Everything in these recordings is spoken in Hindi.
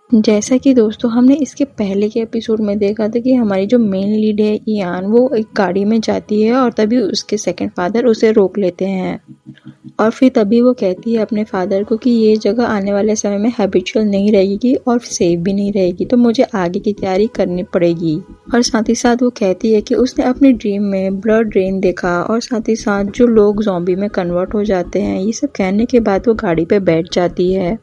जैसा कि दोस्तों हमने इसके पहले के एपिसोड में देखा था कि हमारी जो मेन लीड है ईयान, वो एक गाड़ी में जाती है और तभी उसके सेकंड फादर उसे रोक लेते हैं और फिर तभी वो कहती है अपने फादर को कि ये जगह आने वाले समय में हैबिचुअल नहीं रहेगी और सेफ भी नहीं रहेगी, तो मुझे आगे की तैयारी करनी पड़ेगी। और साथ ही साथ वो कहती है कि उसने अपने ड्रीम में ब्लड रेन देखा और साथ ही साथ जो लोग ज़ॉम्बी में कन्वर्ट हो जाते हैं। ये सब कहने के बाद वो गाड़ी पे बैठ जाती है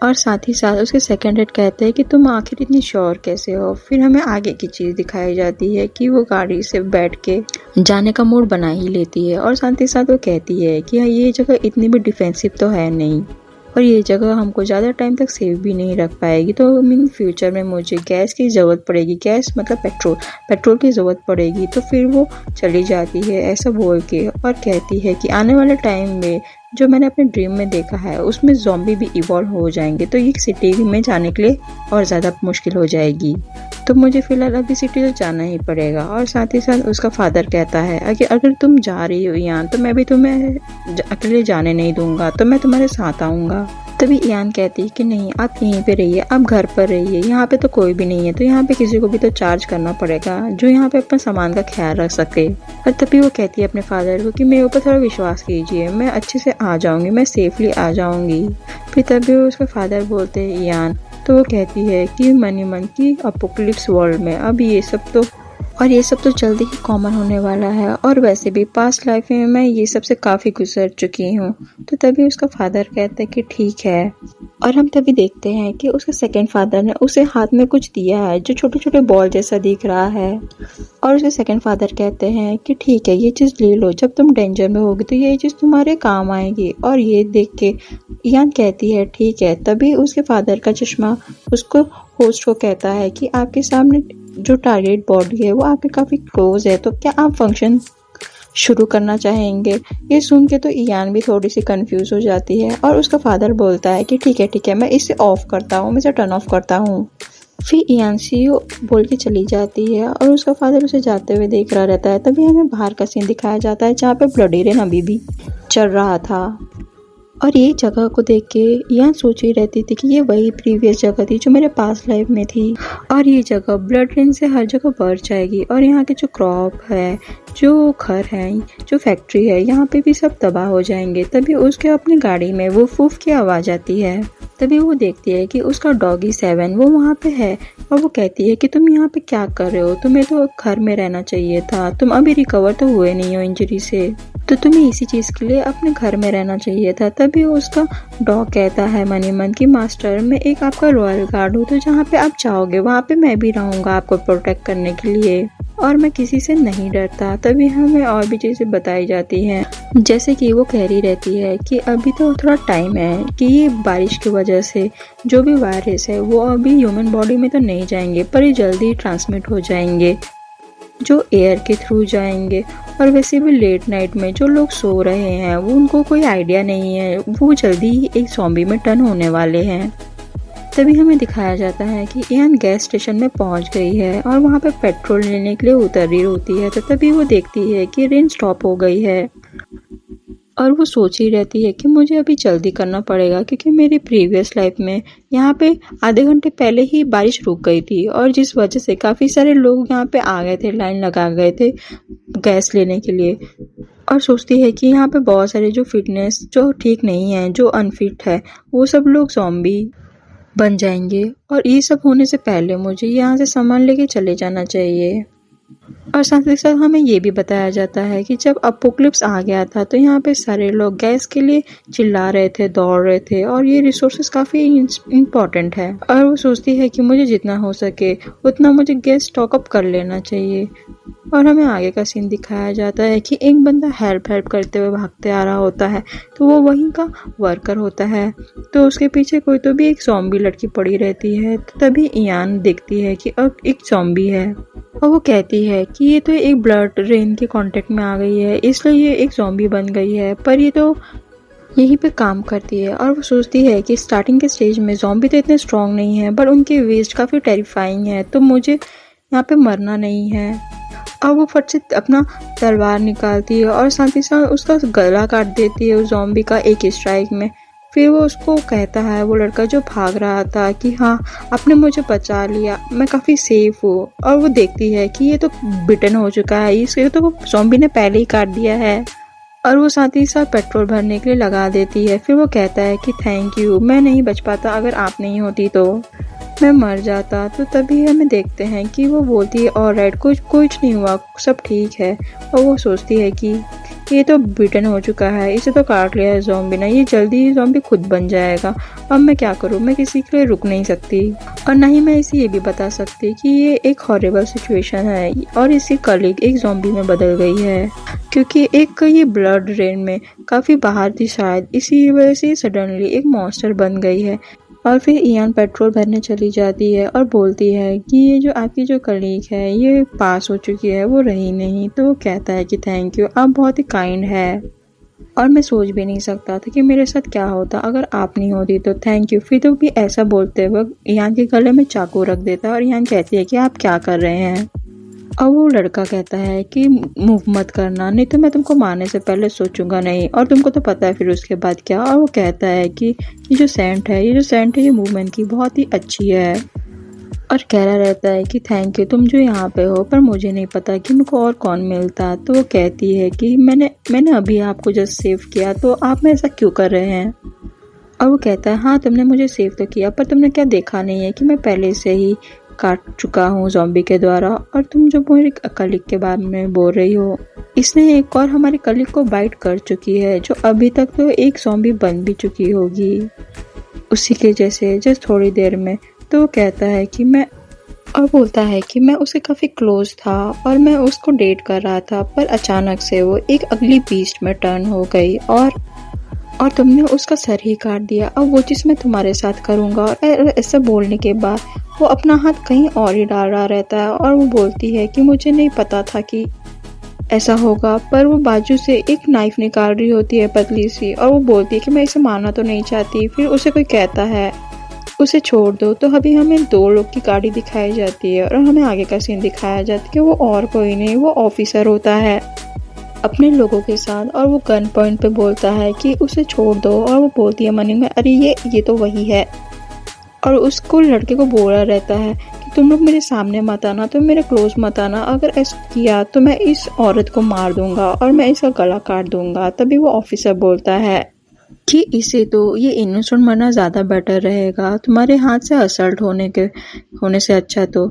और साथ ही साथ उसके सेकंड हेड कहते हैं कि तुम आखिर इतनी श्योर कैसे हो। फिर हमें आगे की चीज़ दिखाई जाती है कि वो गाड़ी से बैठ के जाने का मूड बना ही लेती है और साथ ही साथ वो कहती है कि ये जगह इतनी भी डिफेंसिव तो है नहीं और ये जगह हमको ज़्यादा टाइम तक सेफ भी नहीं रख पाएगी, तो इन फ्यूचर में मुझे गैस की ज़रूरत पड़ेगी। गैस मतलब पेट्रोल की ज़रूरत पड़ेगी। तो फिर वो चली जाती है ऐसा बोल के और कहती है कि आने वाले टाइम में जो मैंने अपने ड्रीम में देखा है उसमें ज़ॉम्बी भी इवॉल्व हो जाएंगे, तो ये सिटी में जाने के लिए और ज़्यादा मुश्किल हो जाएगी। तो मुझे फ़िलहाल अभी सिटी तो जाना ही पड़ेगा। और साथ ही साथ उसका फादर कहता है कि अगर तुम जा रही हो ईयान, तो मैं भी तुम्हें अकेले जाने नहीं दूंगा, तो मैं तुम्हारे साथ आऊँगा। तभी ईयान कहती है कि नहीं, आप यहीं पे रहिए, आप घर पर रहिए, यहाँ पे तो कोई भी नहीं है, तो यहाँ पे किसी को भी तो चार्ज करना पड़ेगा जो यहाँ पे अपने सामान का ख्याल रख सके। और तभी वो कहती है अपने फादर को कि मेरे ऊपर थोड़ा विश्वास कीजिए, मैं अच्छे से आ जाऊंगी, मैं सेफली आ जाऊंगी। फिर तभी उसके फादर बोलते हैं ईयान, तो वो कहती है कि मनी मन की अपोकलिप्स वर्ल्ड में अब ये सब तो जल्दी ही कॉमन होने वाला है और वैसे भी पास्ट लाइफ में मैं ये सब से काफ़ी गुजर चुकी हूँ। तो तभी उसका फादर कहता है कि ठीक है। और हम तभी देखते हैं कि उसके सेकंड फादर ने उसे हाथ में कुछ दिया है जो छोटे छोटे बॉल जैसा दिख रहा है और उसके सेकंड फादर कहते हैं कि ठीक है, ये चीज़ ले लो, जब तुम डेंजर में होगी तो ये चीज़ तुम्हारे काम आएगी। और ये देख के ईयान कहती है ठीक है। तभी उसके फादर का चश्मा उसको होस्ट को कहता है कि आपके सामने जो टारगेट बॉडी है वो आपके काफ़ी क्लोज है, तो क्या आप फंक्शन शुरू करना चाहेंगे। ये सुन के तो ईयान भी थोड़ी सी कंफ्यूज हो जाती है और उसका फादर बोलता है कि ठीक है, मैं इसे ऑफ करता हूँ, मैं इसे टर्न ऑफ करता हूँ। फिर ईयान सीओ बोल के चली जाती है और उसका फादर उसे जाते हुए देख रहा रहता है। तभी हमें बाहर का सीन दिखाया जाता है जहाँ पे ब्लडी रेन अभी भी चल रहा था और ये जगह को देख के ईयान सोच ही रहती थी कि ये वही प्रीवियस जगह थी जो मेरे पास्ट लाइफ में थी और ये जगह ब्लड रेन से हर जगह बढ़ जाएगी और यहाँ के जो क्रॉप है, जो घर है, जो फैक्ट्री है, यहाँ पे भी सब तबाह हो जाएंगे। तभी उसके अपनी गाड़ी में वो फूफ की आवाज़ आती है। तभी वो देखती है कि उसका डॉगी 7 वो वहाँ पे है और वो कहती है कि तुम यहाँ पे क्या कर रहे हो, तुम्हें तो घर में रहना चाहिए था, तुम अभी रिकवर तो हुए नहीं हो इंजरी से, तो तुम्हें इसी चीज़ के लिए अपने घर में रहना चाहिए था। तभी उसका डॉग कहता है मनी मन की मास्टर, मैं एक आपका रॉयल गार्ड हूँ, तो जहाँ पे आप चाहोगे वहाँ पे मैं भी रहूँगा आपको प्रोटेक्ट करने के लिए और मैं किसी से नहीं डरता। तभी हमें और भी चीज़ें बताई जाती हैं, जैसे कि वो कह रही रहती है कि अभी तो थोड़ा टाइम है कि ये बारिश की वजह से जो भी वायरस है वो अभी ह्यूमन बॉडी में तो नहीं जाएंगे पर ये जल्दी ट्रांसमिट हो जाएंगे, जो एयर के थ्रू जाएंगे। और वैसे भी लेट नाइट में जो लोग सो रहे हैं वो उनको कोई आइडिया नहीं है, वो जल्दी ही एक ज़ॉम्बी में टर्न होने वाले हैं। तभी हमें दिखाया जाता है कि ईयान गैस स्टेशन में पहुंच गई है और वहां पे पेट्रोल लेने के लिए उतर रही होती है। तो तभी वो देखती है कि रेन स्टॉप हो गई है और वो सोच ही रहती है कि मुझे अभी जल्दी करना पड़ेगा क्योंकि मेरी प्रीवियस लाइफ में यहाँ पे आधे घंटे पहले ही बारिश रुक गई थी और जिस वजह से काफ़ी सारे लोग यहाँ पे आ गए थे, लाइन लगा गए थे गैस लेने के लिए। और सोचती है कि यहाँ पे बहुत सारे जो फिटनेस जो ठीक नहीं है, जो अनफिट है, वो सब लोग ज़ॉम्बी बन जाएंगे और ये सब होने से पहले मुझे यहाँ से सामान लेके चले जाना चाहिए। और साथ ही साथ हमें ये भी बताया जाता है कि जब अपोकलिप्स आ गया था तो यहाँ पे सारे लोग गैस के लिए चिल्ला रहे थे, दौड़ रहे थे और ये रिसोर्सेज काफ़ी इम्पोर्टेंट है और वो सोचती है कि मुझे जितना हो सके उतना मुझे गैस स्टॉकअप कर लेना चाहिए। और हमें आगे का सीन दिखाया जाता है कि एक बंदा हेल्प करते हुए भागते आ रहा होता है, तो वो वहीं का वर्कर होता है, तो उसके पीछे कोई तो भी एक ज़ॉम्बी लड़की पड़ी रहती है। तो तभी ईयान देखती है कि अब एक ज़ॉम्बी है और वो कहती है कि ये तो एक ब्लड रेन के कांटेक्ट में आ गई है इसलिए ये एक ज़ॉम्बी बन गई है, पर ये तो यहीं पे काम करती है। और वो सोचती है कि स्टार्टिंग के स्टेज में ज़ॉम्बी तो इतने स्ट्रॉन्ग नहीं है पर उनके वेस्ट काफ़ी टेरिफाइंग है, तो मुझे यहाँ पे मरना नहीं है। और वो फट से अपना तलवार निकालती है और साथ ही साथ उसका गला काट देती है उस ज़ॉम्बी का एक स्ट्राइक में। फिर वो उसको कहता है, वो लड़का जो भाग रहा था, कि हाँ आपने मुझे बचा लिया, मैं काफ़ी सेफ हूँ। और वो देखती है कि ये तो बिटन हो चुका है, इसे तो ज़ॉम्बी ने पहले ही काट दिया है। और वो साथ ही साथ पेट्रोल भरने के लिए लगा देती है। फिर वो कहता है कि थैंक यू, मैं नहीं बच पाता अगर आप नहीं होती तो मैं मर जाता। तो तभी हमें देखते हैं कि वो बोलती है ऑलराइट, कुछ कुछ नहीं हुआ, सब ठीक है। और वो सोचती है कि ये तो बीटन हो चुका है, इसे तो काट लिया है ज़ॉम्बी ने, ये जल्दी ही ज़ॉम्बी खुद बन जाएगा। अब मैं क्या करूँ, मैं किसी के लिए रुक नहीं सकती और ना ही मैं इसे ये भी बता सकती कि ये एक हॉरिबल सिचुएशन है और इसकी कलीग एक ज़ॉम्बी में बदल गई है, क्योंकि एक ये ब्लड ड्रेन में काफ़ी बाहर थी शायद, इसी वजह से सडनली एक मॉन्स्टर बन गई है। और फिर इयान पेट्रोल भरने चली जाती है और बोलती है कि ये जो आपकी जो कलीग है ये पास हो चुकी है, वो रही नहीं। तो वो कहता है कि थैंक यू, आप बहुत ही काइंड है और मैं सोच भी नहीं सकता था कि मेरे साथ क्या होता अगर आप नहीं होती, तो थैंक यू। फिर तो भी ऐसा बोलते वक्त इयान के गले में चाकू रख देता है और इयान कहती है कि आप क्या कर रहे हैं। और वो लड़का कहता है कि मूव मत करना, नहीं तो मैं तुमको मारने से पहले सोचूंगा नहीं, और तुमको तो पता है फिर उसके बाद क्या। और वो कहता है कि ये जो सेंट है ये मूवमेंट की बहुत ही अच्छी है। और कह रहा रहता है कि थैंक यू, तुम जो यहाँ पे हो, पर मुझे नहीं पता कि मुझको और कौन मिलता। तो वो कहती है कि मैंने अभी आपको जस्ट सेव किया, तो आप में ऐसा क्यों कर रहे हैं। और वो कहता है हाँ तुमने मुझे सेव तो किया, पर तुमने क्या देखा नहीं है कि मैं पहले से ही काट चुका हूँ ज़ॉम्बी के द्वारा। और तुम जो मेरी कलीग के बारे में बोल रही हो, इसने एक और हमारी कलीग को बाइट कर चुकी है, जो अभी तक तो एक ज़ॉम्बी बन भी चुकी होगी उसी के जैसे, जस्ट थोड़ी देर में। तो वो कहता है कि मैं, और बोलता है कि मैं उससे काफ़ी क्लोज था और मैं उसको डेट कर रहा था, पर अचानक से वो एक अगली बीस्ट में टर्न हो गई और तुमने उसका सर ही काट दिया। अब वो चीज़ मैं तुम्हारे साथ करूँगा। और ऐसा बोलने के बाद वो अपना हाथ कहीं और ही डाल रहा रहता है और वो बोलती है कि मुझे नहीं पता था कि ऐसा होगा। पर वो बाजू से एक नाइफ निकाल रही होती है पतली सी, और वो बोलती है कि मैं इसे मारना तो नहीं चाहती। फिर उसे कोई कहता है उसे छोड़ दो। तो अभी हमें दो लोग की गाड़ी दिखाई जाती है और हमें आगे का सीन दिखाया जाता है कि वो और कोई नहीं, वो ऑफिसर होता है अपने लोगों के साथ, और वो गन पॉइंट पे बोलता है कि उसे छोड़ दो। और वो बोलती है मन में अरे ये तो वही है। और उसको लड़के को बोला रहता है कि तुम लोग मेरे सामने मत आना, तुम मेरे क्लोज मत आना, अगर ऐसा किया तो मैं इस औरत को मार दूंगा और मैं इसका गला काट दूंगा। तभी वो ऑफिसर बोलता है कि इसे तो ये इनोसेंट मरना ज़्यादा बेटर रहेगा तुम्हारे हाथ से असल्ट होने से अच्छा तो।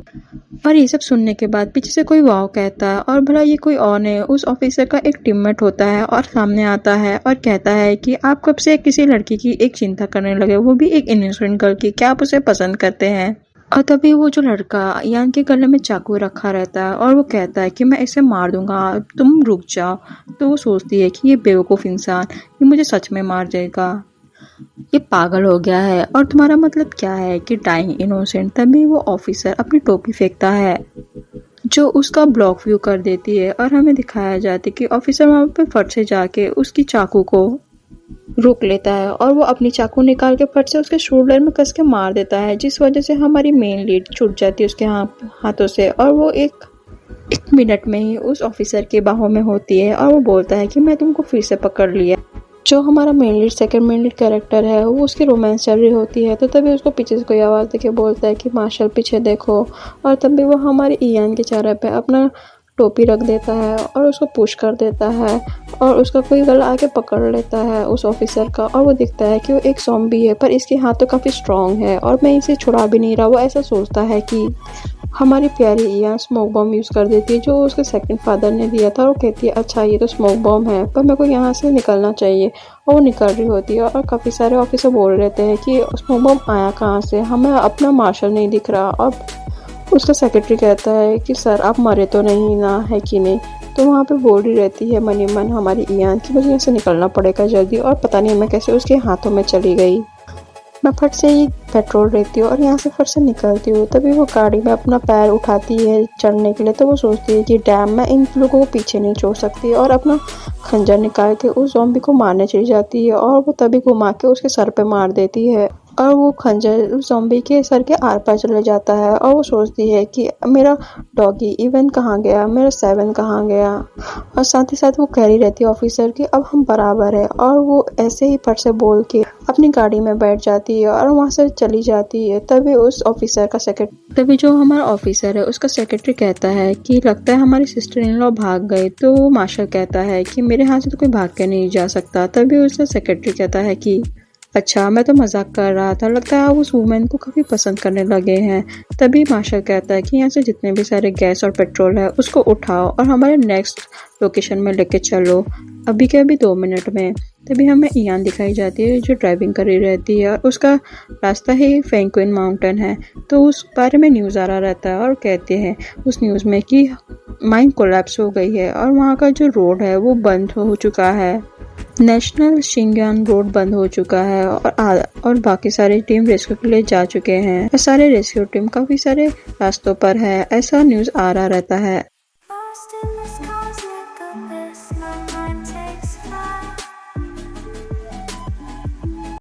और ये सब सुनने के बाद पीछे से कोई वाव कहता है, और भला ये कोई और नहीं, उस ऑफिसर का एक टीममेट होता है और सामने आता है और कहता है कि आप कब से किसी लड़की की एक चिंता करने लगे, वो भी एक इनोसेंट गर्ल की, क्या आप उसे पसंद करते हैं। और तभी वो जो लड़का यान के गले में चाकू रखा रहता है और वो कहता है कि मैं इसे मार दूंगा, तुम रुक जाओ। तो वो सोचती है कि ये बेवकूफ़ इंसान ये मुझे सच में मार जाएगा, ये पागल हो गया है, और तुम्हारा मतलब क्या है कि डाइंग इनोसेंट। तभी वो ऑफिसर अपनी टोपी फेंकता है जो उसका ब्लॉक व्यू कर देती है और हमें दिखाया जाता है कि ऑफिसर वहाँ पे फट से जाके उसकी चाकू को रोक लेता है और वो अपनी चाकू निकाल के फट से उसके शोल्डर में कस के मार देता है, जिस वजह से हमारी मेन लीड छूट जाती है उसके हाथों से। और वो एक मिनट में ही उस ऑफिसर के बाहों में होती है और वो बोलता है कि मैं तुमको फिर से पकड़ लिया। जो हमारा सेकंड मेन लीड कैरेक्टर है वो उसकी रोमांस चल रही होती है, तो तभी उसको पीछे से कोई आवाज़ देके बोलता है कि मार्शल पीछे देखो। और तभी वो हमारे इयान के चेहरे पे अपना टोपी रख देता है और उसको पुश कर देता है और उसका कोई गला आके पकड़ लेता है उस ऑफिसर का। और वो दिखता है कि वो एक ज़ॉम्बी है, पर इसके हाथ तो काफ़ी स्ट्रॉन्ग है और मैं इसे छुड़ा भी नहीं रहा। वो ऐसा सोचता है कि हमारी प्यारी इयान स्मोक बॉम्ब यूज़ कर देती है जो उसके सेकंड फादर ने दिया था। और कहती है अच्छा ये तो स्मोक बॉम्ब है, पर मेरे को यहाँ से निकलना चाहिए। और वो निकल रही होती है और काफ़ी सारे ऑफिसर बोल रहते हैं कि स्मोक बॉम्ब आया कहाँ से, हमें अपना मार्शल नहीं दिख रहा। और उसका सेक्रेटरी कहता है कि सर आप मरे तो नहीं ना, है कि नहीं। तो वहाँ पे बोल रही रहती है मनी मन हमारी इयान कि मुझे यहाँ से निकलना पड़ेगा जल्दी, और पता नहीं मैं कैसे उसके हाथों में चली गई। मैं फट से ही पेट्रोल रहती हूँ और यहाँ से फट से निकलती हूँ। तभी वो गाड़ी में अपना पैर उठाती है चढ़ने के लिए, तो वो सोचती है कि डैम मैं इन लोगों को पीछे नहीं छोड़ सकती, और अपना खंजर निकाल के उस ज़ॉम्बी को मारने चली जाती है और वो तभी घुमा के उसके सर पे मार देती है। और वो खंजर उस ज़ॉम्बी के सर के आर पार चले जाता है और वो सोचती है कि मेरा डॉगी इवन कहाँ गया, मेरा सेवन कहाँ गया। और साथ ही साथ वो कह रही रहती है ऑफिसर की अब हम बराबर है, और वो ऐसे ही फट से बोल के अपनी गाड़ी में बैठ जाती है और वहाँ से चली जाती है। तभी उस ऑफिसर का तभी जो हमारा ऑफिसर है उसका सेक्रेटरी कहता है कि लगता है हमारी सिस्टर इन लॉ भाग गए। तो वो मार्शल कहता है कि मेरे हाथ से तो कोई भाग के नहीं जा सकता। तभी उसका सेक्रेटरी कहता है कि अच्छा, मैं तो मजाक कर रहा था, लगता है आप उस वुमेन को काफ़ी पसंद करने लगे हैं। तभी मार्शल कहता है कि यहाँ से जितने भी सारे गैस और पेट्रोल है उसको उठाओ और हमारे नेक्स्ट लोकेशन में लेके चलो, अभी के अभी 2 मिनट में। तभी हमें इयान दिखाई जाती है जो ड्राइविंग कर रही रहती है और उसका रास्ता ही फेंक्विन माउंटेन है। तो उस बारे में न्यूज़ आ रहा रहता है और कहते हैं उस न्यूज़ में कि माइन कोलैप्स हो गई है और वहाँ का जो रोड है वो बंद हो चुका है, नेशनल शिंगयान रोड बंद हो चुका है और बाकी सारी टीम रेस्क्यू के लिए जा चुके हैं और सारे रेस्क्यू टीम काफ़ी सारे रास्तों पर है, ऐसा न्यूज़ आ रहा रहता है।